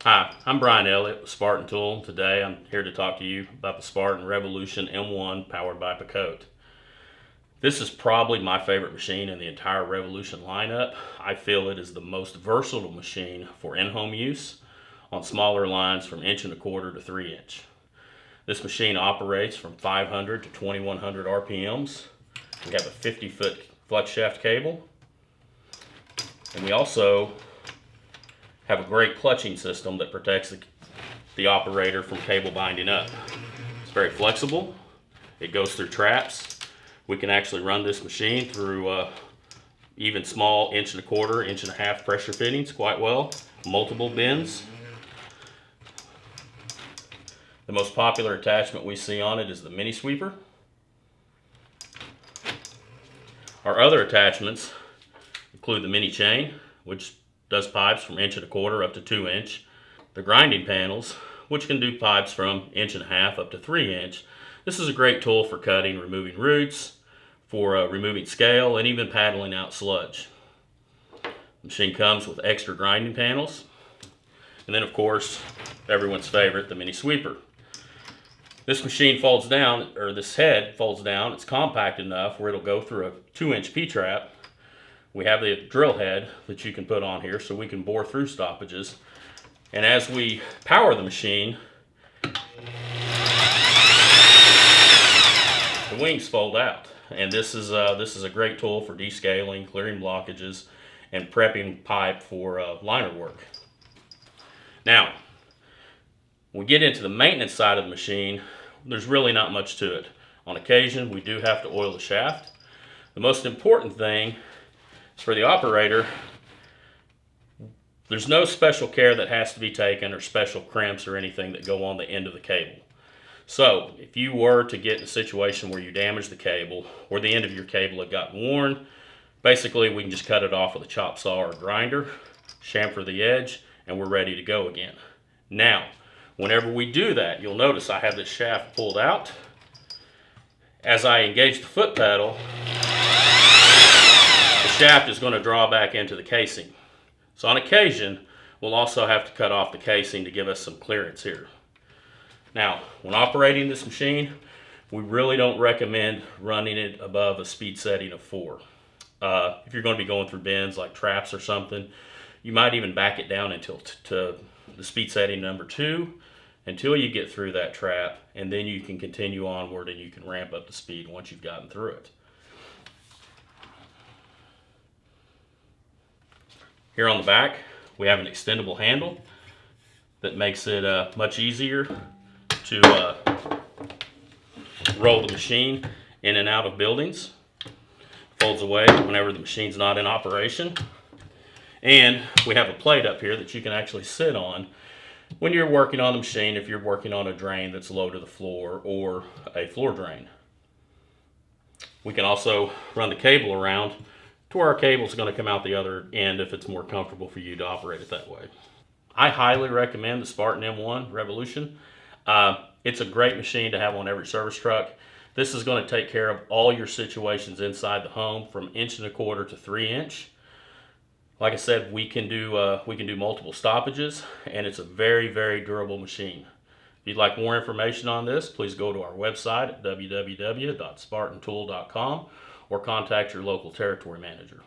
Hi, I'm Brian Elliott with Spartan Tool. Today I'm here to talk to you about the Spartan Revolution M1 powered by Pacote. This is probably my favorite machine in the entire Revolution lineup. I feel it is the most versatile machine for in-home use on smaller lines from 1.25 to 3 inch. This machine operates from 500 to 2100 RPMs. We have a 50-foot flex shaft cable, and we also have a great clutching system that protects the operator from cable binding up. It's very flexible. It goes through traps. We can actually run this machine through even small 1.25 inch, 1.5 pressure fittings quite well. Multiple bends. The most popular attachment we see on it is the mini sweeper. Our other attachments include the mini chain, which does pipes from 1.25 up to 2 inch. The grinding panels, which can do pipes from 1.5 up to 3 inch. This is a great tool for cutting, removing roots, for removing scale, and even paddling out sludge. The machine comes with extra grinding panels. And then of course, everyone's favorite, the mini sweeper. This machine folds down, or this head folds down. It's compact enough where it'll go through a 2-inch P-trap. We have the drill head that you can put on here so we can bore through stoppages. And as we power the machine, the wings fold out. And this is a great tool for descaling, clearing blockages, and prepping pipe for liner work. Now, when we get into the maintenance side of the machine, there's really not much to it. On occasion, we do have to oil the shaft. The most important thing for the operator, there's no special care that has to be taken or special crimps or anything that go on the end of the cable. So if you were to get in a situation where you damage the cable or the end of your cable had gotten worn, basically we can just cut it off with a chop saw or a grinder, chamfer the edge, and we're ready to go again. Now, whenever we do that, you'll notice I have this shaft pulled out. As I engage the foot pedal, shaft is going to draw back into the casing. So on occasion, we'll also have to cut off the casing to give us some clearance here. Now, when operating this machine, we really don't recommend running it above a speed setting of 4. If you're going to be going through bends like traps or something, you might even back it down until to the speed setting number 2 until you get through that trap, and then you can continue onward and you can ramp up the speed once you've gotten through it. Here on the back, we have an extendable handle that makes it much easier to roll the machine in and out of buildings. Folds away whenever the machine's not in operation. And we have a plate up here that you can actually sit on when you're working on the machine, if you're working on a drain that's low to the floor or a floor drain. We can also run the cable around to where our cable is going to come out the other end if it's more comfortable for you to operate it that way. I highly recommend the Spartan M1 Revolution. It's a great machine to have on every service truck. This is going to take care of all your situations inside the home from 1.25 to 3 inch. Like I said, we can do multiple stoppages, and it's a very, very durable machine. If you'd like more information on this, please go to our website at www.spartantool.com or contact your local territory manager.